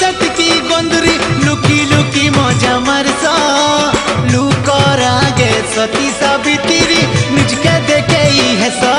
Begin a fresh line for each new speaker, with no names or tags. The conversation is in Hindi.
सटकी गोंदरी लुकी लुकी मजा मरसा लुकर आगे सती सावित्री निज के देखे ही है सा